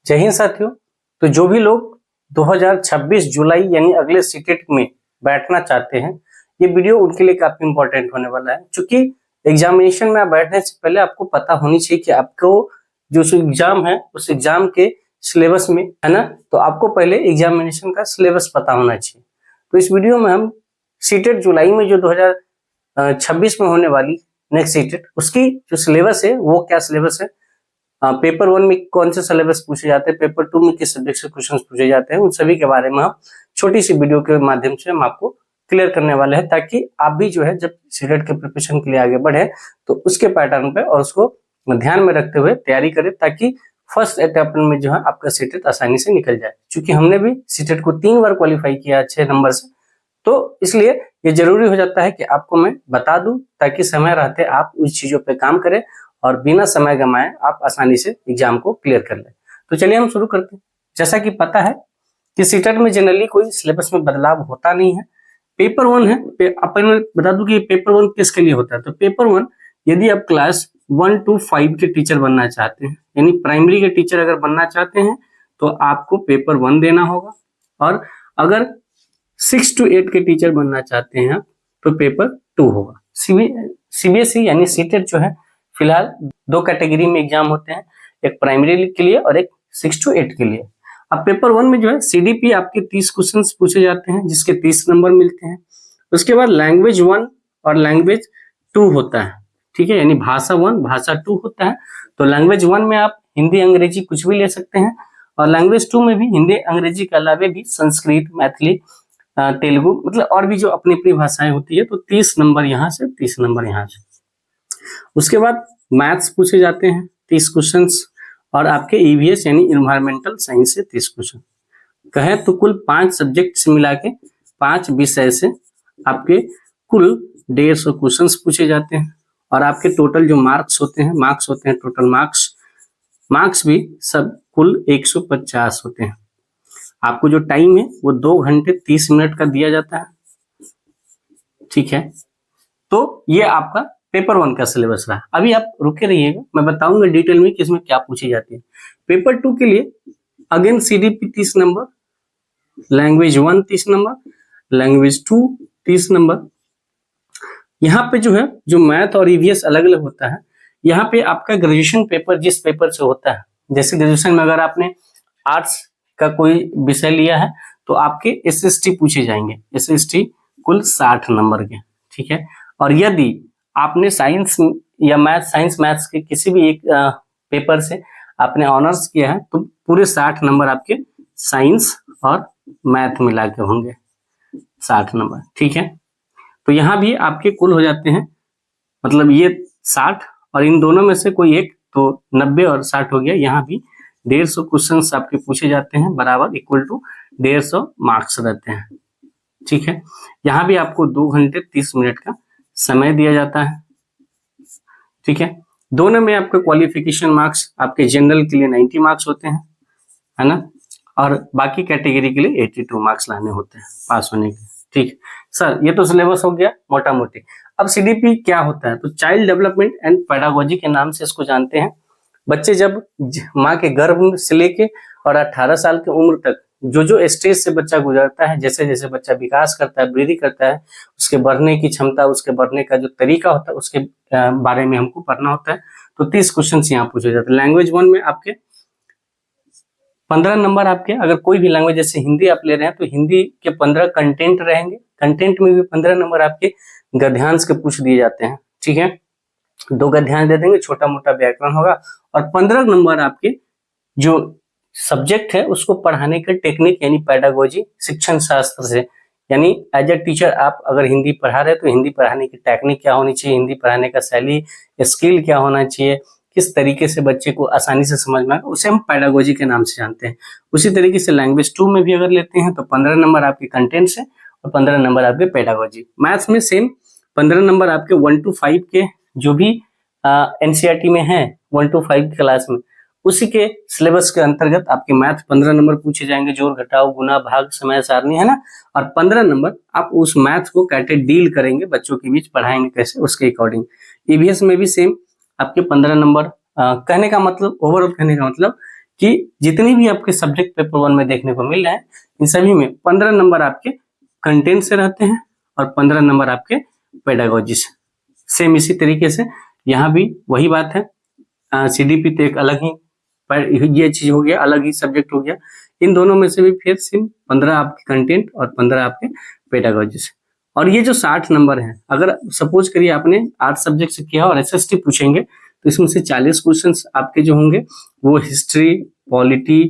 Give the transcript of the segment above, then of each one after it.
जय हिंद साथियों। तो जो भी लोग 2026 जुलाई यानी अगले सीटेट में बैठना चाहते हैं, ये वीडियो उनके लिए काफी इंपॉर्टेंट होने वाला है, क्योंकि एग्जामिनेशन में बैठने से पहले आपको पता होनी चाहिए कि आपको जो एग्जाम है उस एग्जाम के सिलेबस में है ना, तो आपको पहले एग्जामिनेशन का सिलेबस पता होना चाहिए। तो इस वीडियो में हम सीटेट जुलाई में जो 2026 में होने वाली नेक्स्ट सीटेट, उसकी जो सिलेबस है वो क्या सिलेबस है, पेपर 1 में कौन से सिलेबस पूछे जाते हैं, पेपर 2 में किस सब्जेक्ट से क्वेश्चंस पूछे जाते हैं, उन सभी के बारे में हम छोटी सी वीडियो के माध्यम से हम आपको क्लियर करने वाले हैं, ताकि आप भी जो है जब सीटेट के प्रिपरेशन के लिए आगे बढ़े तो उसके पैटर्न पे और उसको ध्यान में रखते हुए तैयारी करें, ताकि फर्स्ट अटेम्प्ट में जो है आपका सीटेट आसानी से निकल जाए। क्योंकि हमने भी सीटेट को 3 बार क्वालिफाई किया अच्छे नंबर से, तो इसलिए ये जरूरी हो जाता है कि आपको मैं बता दूं, ताकि समय रहते आप उस चीजों पे काम करें और बिना समय गंवाए आप आसानी से एग्जाम को क्लियर कर लें। तो चलिए हम शुरू करते हैं। जैसा कि पता है कि सीटेट में जनरली कोई सिलेबस में बदलाव होता नहीं है। पेपर 1 है, अपन बता दूं कि पेपर 1 किसके लिए होता है। तो पेपर 1 यदि आप क्लास 1 to 5 के टीचर बनना चाहते हैं, यानी प्राइमरी के टीचर अगर बनना चाहते हैं तो आपको पेपर 1 देना होगा, और अगर 6 to 8 के टीचर बनना चाहते हैं तो पेपर 2 होगा। सीबीएसई यानी सीटेट जो है फिलहाल 2 कैटेगरी में एग्जाम होते हैं, एक प्राइमरी के लिए और एक 6 to 8 के लिए। अब पेपर 1 में जो है सीडीपी आपके 30 क्वेश्चंस पूछे जाते हैं, जिसके 30 नंबर मिलते हैं। उसके बाद लैंग्वेज 1 और लैंग्वेज 2 होता है, ठीक है, यानी भाषा 1 भाषा 2 होता है। तो लैंग्वेज 1 में आप हिंदी अंग्रेजी कुछ भी ले सकते हैं, और लैंग्वेज 2 में भी हिंदी अंग्रेजी के अलावा भी संस्कृत, मैथिली, तेलुगु, मतलब और भी जो अपनी अपनी भाषाएं होती है। तो 30 नंबर यहाँ से, 30 नंबर यहाँ से। उसके बाद मैथ्स पूछे जाते हैं 30 क्वेश्चंस, और आपके ईवीएस यानी इन्वायरमेंटल साइंस से 30 क्वेश्चन। कहें तो कुल 5 सब्जेक्ट से मिला के 5 विषय से आपके कुल 150 क्वेश्चंस पूछे जाते हैं, और आपके टोटल जो मार्क्स होते हैं टोटल मार्क्स भी सब कुल 150 होते हैं। आपको जो टाइम है वो 2 घंटे 30 मिनट का दिया जाता है, ठीक है। तो ये आपका पेपर 1 का सिलेबस रहा। अभी आप रुके रहिएगा, मैं बताऊंगा डिटेल में कि इसमें क्या पूछी जाती है। पेपर 2 के लिए again CDP 30 number, language 1 30 number, language 2 30 number. यहाँ पे जो है जो मैथ और ईवीएस अलग अलग होता है। यहाँ पे आपका ग्रेजुएशन पेपर जिस पेपर से होता है, जैसे ग्रेजुएशन में अगर आपने आर्ट्स का कोई विषय लिया है तो आपके एसएसटी पूछे जाएंगे, एसएसटी कुल 60 नंबर के, ठीक है। और यदि आपने साइंस या साइंस मैथ्स के किसी भी एक पेपर से आपने ऑनर्स किया है तो पूरे 60 नंबर आपके साइंस और मैथ मिला के होंगे, 60 नंबर, ठीक है। तो यहाँ भी आपके कुल हो जाते हैं, मतलब ये 60 और इन दोनों में से कोई एक, तो 90 और 60 हो गया। यहाँ भी 150 क्वेश्चन आपके पूछे जाते हैं, बराबर इक्वल टू 150 मार्क्स रहते हैं, ठीक है। यहाँ भी आपको 2 घंटे 30 मिनट का समय दिया जाता है, ठीक है। दोनों में आपके क्वालिफिकेशन मार्क्स आपके जनरल के लिए 90 मार्क्स होते हैं, है ना, और बाकी कैटेगरी के लिए 82 मार्क्स लाने होते हैं पास होने के, ठीक है। सर ये तो सिलेबस हो गया मोटा मोटी। अब सीडीपी क्या होता है, तो चाइल्ड डेवलपमेंट एंड पेडागोजी के नाम से इसको जानते हैं। बच्चे जब माँ के गर्भ से लेके और 18 साल की उम्र तक जो स्टेज से बच्चा गुजरता है, जैसे जैसे बच्चा विकास करता है, वृद्धि करता है, उसके बढ़ने की क्षमता, उसके बढ़ने का जो तरीका होता है, उसके बारे में हमको पढ़ना होता है। तो 30 क्वेश्चन यहाँ पूछे जाते हैं। लैंग्वेज 1 में आपके 15 नंबर आपके, अगर कोई भी लैंग्वेज जैसे हिंदी आप ले रहे हैं तो हिंदी के 15 कंटेंट रहेंगे, कंटेंट में भी 15 नंबर आपके गद्यांश के पूछ दिए जाते हैं, ठीक है। 2 गद्यांश दे देंगे, छोटा मोटा व्याकरण होगा, और 15 नंबर आपके जो सब्जेक्ट है उसको पढ़ाने का टेक्निक यानी पेडागोजी, शिक्षण शास्त्र से, यानी एज ए टीचर आप अगर हिंदी पढ़ा रहे हैं तो हिंदी पढ़ाने की टेक्निक क्या होनी चाहिए, हिंदी पढ़ाने का शैली, स्किल क्या होना चाहिए, किस तरीके से बच्चे को आसानी से समझ में आए, उसे हम पेडागोजी के नाम से जानते हैं। उसी तरीके से लैंग्वेज 2 में भी अगर लेते हैं तो 15 नंबर आपके कंटेंट से और 15 नंबर आपके पेडागोजी। मैथ्स में सेम 15 नंबर आपके 1 to 5 के जो भी एनसीईआरटी में है 1 to 5 की क्लास में, उसी के सिलेबस के अंतर्गत आपके मैथ 15 नंबर पूछे जाएंगे, जोड़ घटाव गुना भाग समय सारणी, है ना। और 15 नंबर आप उस मैथ को कैसे डील करेंगे, बच्चों के बीच पढ़ाएंगे कैसे, उसके अकॉर्डिंग। ईवीएस में भी सेम आपके 15 नंबर, कहने का मतलब, ओवरऑल कहने का मतलब कि जितने भी आपके सब्जेक्ट पेपर 1 में देखने को मिल रहे हैं, इन सभी में 15 नंबर आपके कंटेंट से रहते हैं और 15 नंबर आपके पेडागोजी से। सेम इसी तरीके से यहाँ भी वही बात है। CDP तो एक अलग ही ये चीज हो गया, अलग ही सब्जेक्ट हो गया। इन दोनों में से भी फिर सिर्फ 15 आपके कंटेंट और 15 आपके पेडागोजी से। और ये जो 60 नंबर है, अगर सपोज करिए आपने 8 सब्जेक्ट से किया और SST पूछेंगे तो इसमें से 40 क्वेश्चंस आपके जो होंगे वो हिस्ट्री, पॉलिटी,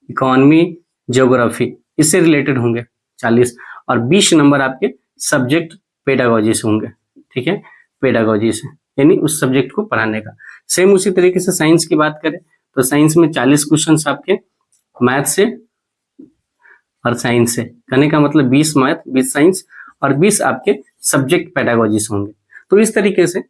इकोनॉमी, ज्योग्राफी इससे रिलेटेड होंगे 40, और 20 नंबर आपके सब्जेक्ट पेडागोजी से होंगे। ठीक है, पेडागोजी से यानी उस सब्जेक्ट को पढ़ाने का। सेम उसी तरीके से साइंस की बात करें तो साइंस में 40 क्वेश्चंस आपके मैथ से और साइंस से, कहने का मतलब 20 मैथ, 20 साइंस और 20 आपके सब्जेक्ट पेडागोजी से होंगे। तो इस तरीके से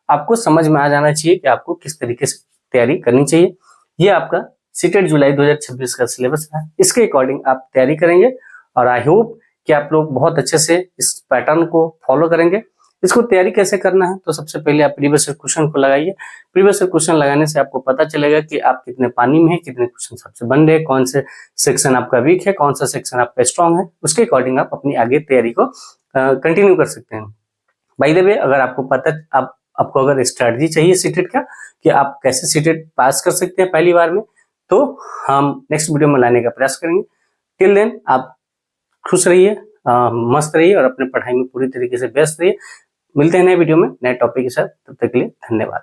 आपको समझ में आ जाना चाहिए कि आपको किस तरीके से तैयारी करनी चाहिए। ये आपका सीटेट जुलाई 2026 का सिलेबस है, इसके अकॉर्डिंग आप तैयारी करेंगे और आई होप कि आप लोग बहुत अच्छे से इस पैटर्न को फॉलो करेंगे। इसको तैयारी कैसे करना है, तो सबसे पहले आप प्रीवियस ईयर क्वेश्चन को लगाइए। प्रीवियस ईयर क्वेश्चन लगाने से आपको पता चलेगा कि आप कितने पानी में है, कितने क्वेश्चन आपसे बन रहे, कौन से सेक्शन आपका वीक है, कौन सा सेक्शन आपका स्ट्रांग है। उसके अकॉर्डिंग आप अपनी आगे तैयारी को कंटिन्यू कर सकते हैं। बाय द वे, अगर आपको पता आपको अगर स्ट्रेटजी चाहिए सीटेट का कि आप कैसे सीटेट पास कर सकते हैं पहली बार में, तो हम नेक्स्ट वीडियो में लाने का प्रयास करेंगे। टिल देन आप खुश रहिए, मस्त रहिए और अपने पढ़ाई में पूरी तरीके से व्यस्त रहिए। मिलते हैं नए वीडियो में नए टॉपिक के साथ, तब तक के लिए धन्यवाद।